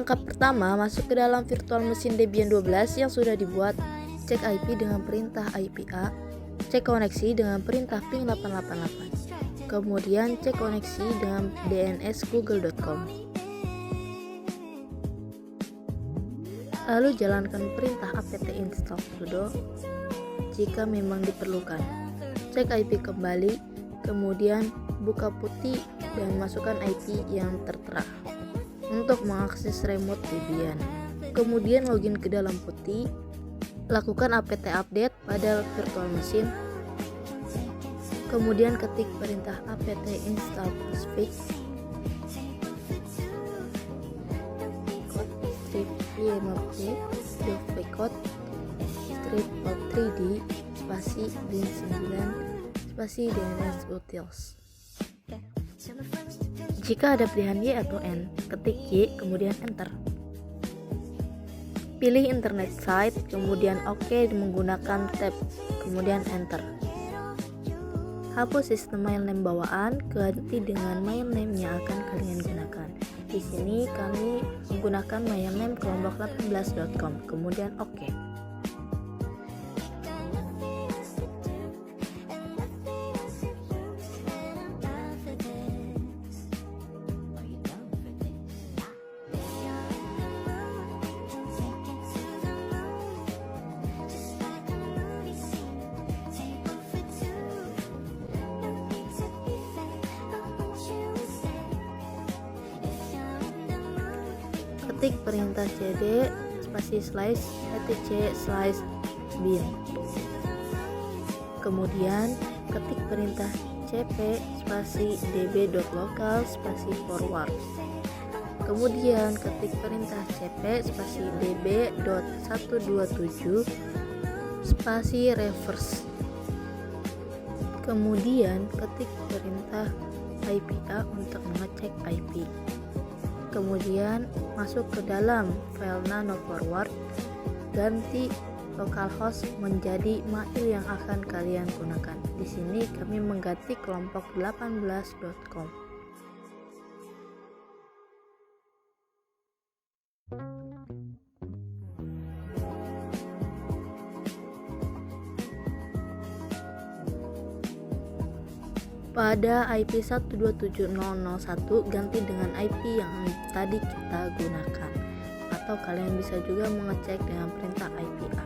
Langkah pertama, masuk ke dalam virtual machine Debian 12 yang sudah dibuat. Cek IP dengan perintah IPA. Cek koneksi dengan perintah ping 888. Kemudian cek koneksi dengan DNS google.com. Lalu jalankan perintah apt install sudo jika memang diperlukan. Cek IP kembali, kemudian buka putih dan masukkan IP yang tertera untuk mengakses remote Debian. Kemudian login ke dalam putih, lakukan apt update pada virtual machine. Kemudian ketik perintah apt install postfix strip imp duplicate strip of 3d spasi bin 9 spasi DNS utils. Jika ada pilihan Y atau N, ketik Y kemudian enter. Pilih internet site, kemudian OK menggunakan tab, kemudian enter. Hapus sistem milename bawaan, ganti dengan milename yang akan kalian gunakan. Di sini kami menggunakan milename kelompok18.com, kemudian OK. Ketik perintah cd spasi slash etc slash bin. Kemudian ketik perintah cp spasi db.local spasi forward. Kemudian ketik perintah cp spasi db.127 spasi reverse. Kemudian ketik perintah IPA untuk mengecek IP. Kemudian masuk ke dalam file nano forward, ganti localhost menjadi mail yang akan kalian gunakan. Di sini kami mengganti kelompok 18.com. Pada IP 127.0.1 ganti dengan IP yang tadi kita gunakan, atau kalian bisa juga mengecek dengan perintah IPA.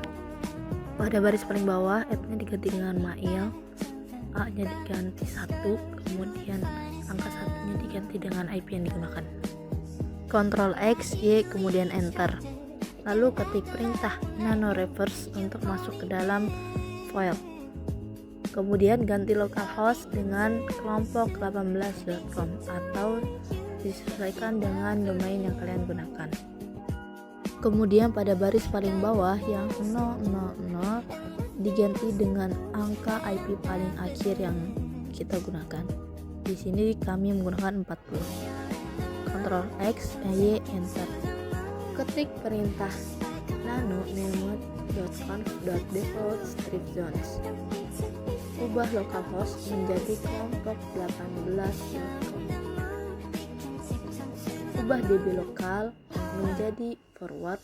Pada baris paling bawah F-nya diganti dengan mail, A-nya diganti 1, kemudian angka 1-nya diganti dengan IP yang digunakan. Ctrl X, Y, kemudian enter. Lalu ketik perintah nano reverse untuk masuk ke dalam file. Kemudian ganti localhost dengan kelompok 18.com atau disesuaikan dengan domain yang kalian gunakan. Kemudian pada baris paling bawah yang 000 diganti dengan angka IP paling akhir yang kita gunakan. Di sini kami menggunakan 40. Ctrl X, Y, enter. Ketik perintah nano name.conf.default strip zones. Ubah localhost menjadi kelompok 18.com. Ubah DB lokal menjadi forward.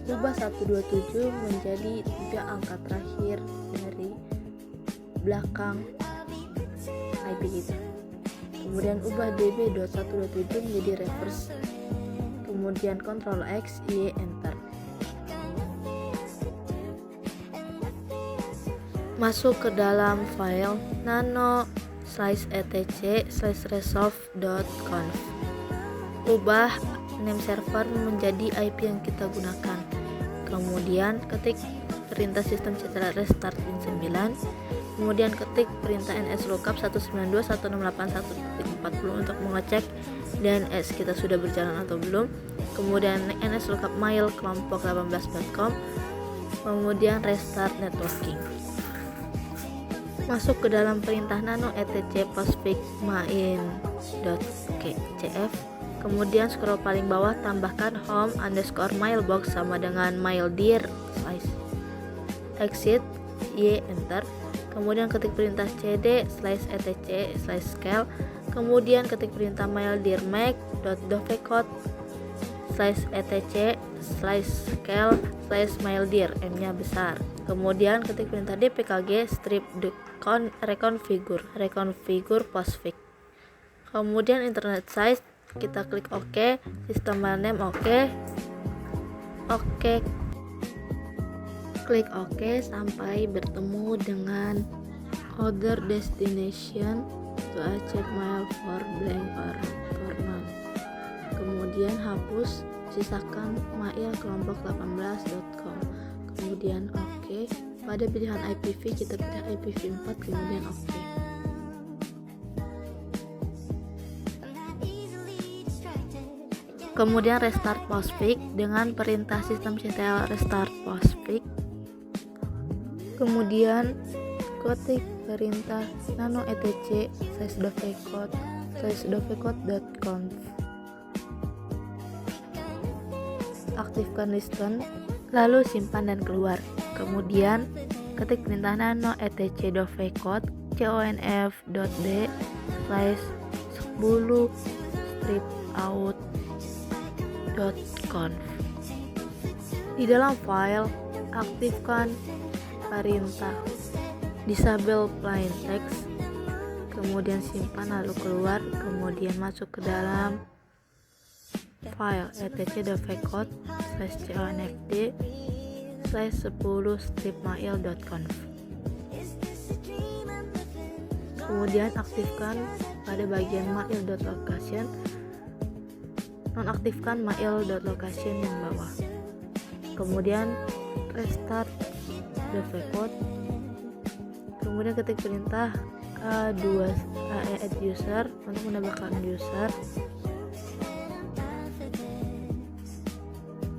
Ubah 127 menjadi 3 angka terakhir dari belakang IP kita. Kemudian ubah db.127 menjadi reverse. Kemudian Ctrl X, Y, enter. Masuk ke dalam file nano/etc/resolve.conf. Ubah name server menjadi IP yang kita gunakan. Kemudian ketik perintah sistem setelah restart bin 9. Kemudian ketik perintah nslookup 192.168.1.40 untuk mengecek DNS kita sudah berjalan atau belum. Kemudian nslookup mail kelompok 18.com. Kemudian restart networking. Masuk ke dalam perintah nano etc postfix main.cf. Kemudian scroll paling bawah, tambahkan home_mailbox sama dengan maildir size. Exit, y enter, kemudian ketik perintah cd /etc/scale, kemudian ketik perintah milddir/make.dovecode /etc/scale/milddir, m-nya besar, kemudian ketik perintah dpkg strip reconfigure postfix, kemudian internet size kita klik OK, system name OK, klik OK sampai bertemu dengan other destination to achieve mail for blank or for none, kemudian hapus, sisakan mail kelompok 18.com, kemudian OK. Pada pilihan IPv kita pilih IPv4, kemudian OK. Kemudian restart postfix dengan perintah sistemctl restart postfix, kemudian ketik perintah nano etc /dovecode.conf, aktifkan listen, lalu simpan dan keluar, kemudian ketik perintah nano etc dovecode conf.d/10 strip out .conf. Di dalam file aktifkan perintah disable plain text, kemudian simpan lalu keluar, kemudian masuk ke dalam file etc.dovecode/confd/10 stripmail.conf, kemudian aktifkan pada bagian mail.location, nonaktifkan mail.location yang bawah, kemudian restart dovecode, kemudian ketik perintah add user untuk menambahkan user,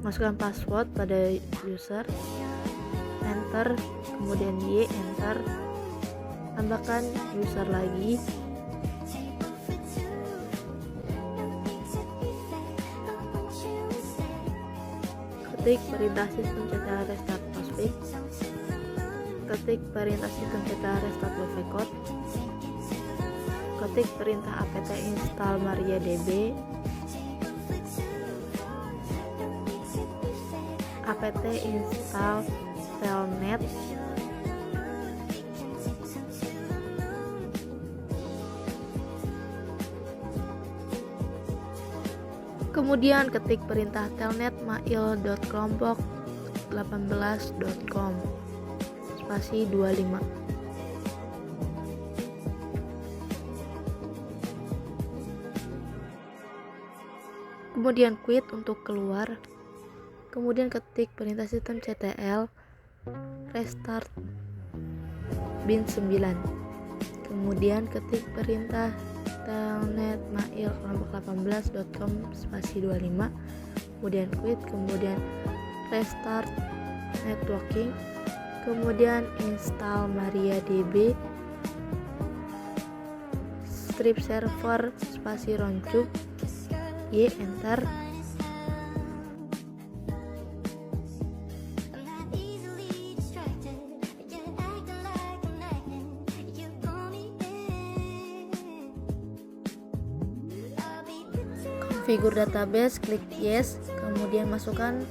masukkan password pada user, enter, kemudian y enter, tambahkan user lagi, ketik perintah sistemctl restart postfix, ketik perintah sistemctl restart dovecode, ketik perintah apt install mariadb, apt install telnet, kemudian ketik perintah telnet mail.kelompok 18.com spasi 25, kemudian quit untuk keluar, kemudian ketik perintah sistemctl restart bin 9, kemudian ketik perintah telnet mail kelompok 18.com spasi 25, kemudian quit, kemudian restart networking, kemudian install mariadb strip server spasi roncuk y enter, configure database, klik yes, kemudian masukkan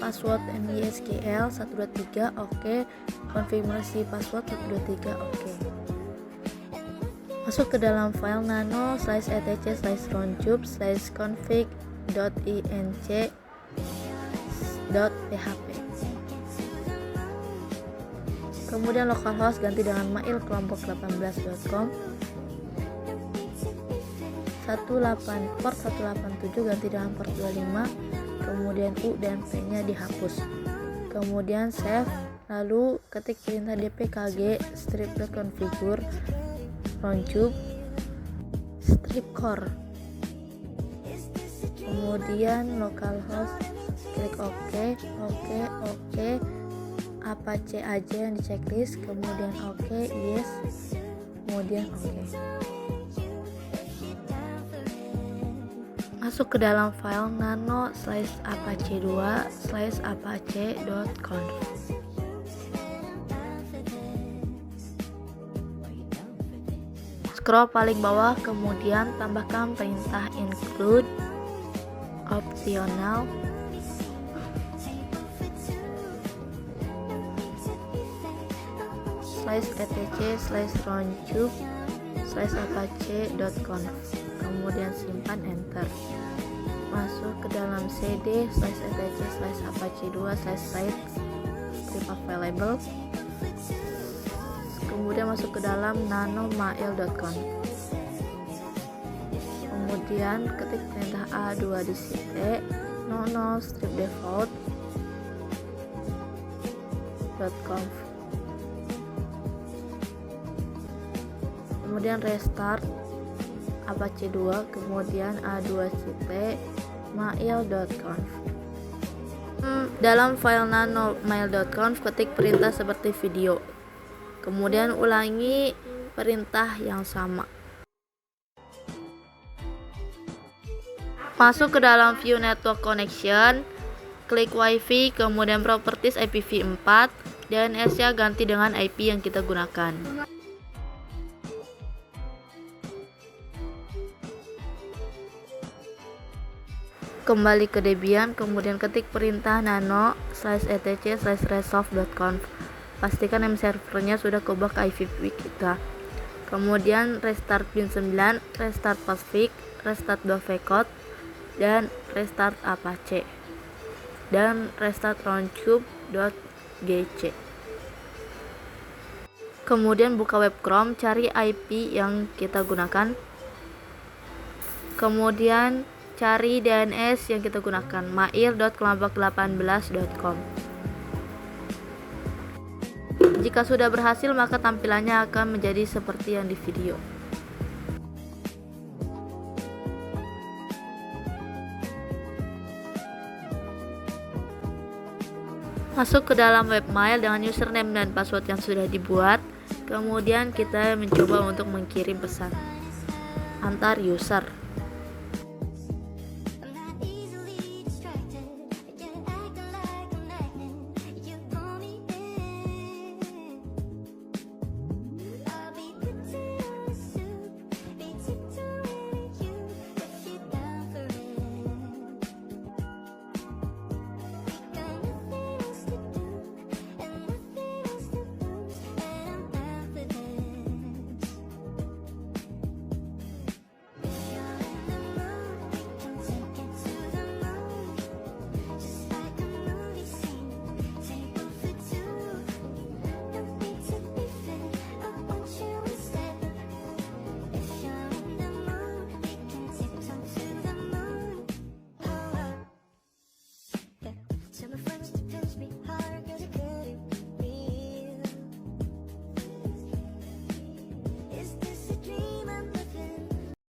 password mysql 123, oke, konfirmasi password 123, oke. Masuk ke dalam file nano/etc/config.inc.php, kemudian localhost ganti dengan mail kelompok 18.com, port 187 ganti dengan port 25, kemudian U dan P nya dihapus, kemudian save, lalu ketik perintah dpkg strip reconfigure roncub strip core, kemudian localhost, klik OK, apache aja yang di checklist, kemudian OK, yes, kemudian OK. Masuk ke dalam file nano/apache2/apache.conf, scroll paling bawah, kemudian tambahkan perintah include optional /etc/roundtube/apache.conf, kemudian simpan, enter. Masuk ke dalam cd /etc/apache2/sites script available, kemudian masuk ke dalam nanomail.conf, kemudian ketik perintah A2 di site nono strip default.conf, kemudian restart Apache 2, kemudian A2 site mail.conf. Dalam file nanomail.conf ketik perintah seperti video, kemudian ulangi perintah yang sama. Masuk ke dalam view network connection, klik wifi, kemudian properties IPv4, DNS-nya ganti dengan IP yang kita gunakan. Kembali ke Debian, kemudian ketik perintah nano /etc/resolve.conf. Pastikan name servernya sudah keubah ke IPv kita. Kemudian restart Win9, restart Postfix, restart Dovecot, dan restart Apache, dan restart roundtube.gc. Kemudian buka web Chrome, cari IP yang kita gunakan, kemudian cari DNS yang kita gunakan, mail.kelompok18.com. Jika sudah berhasil, maka tampilannya akan menjadi seperti yang di video. Masuk ke dalam webmail dengan username dan password yang sudah dibuat. Kemudian kita mencoba untuk mengirim pesan antar user.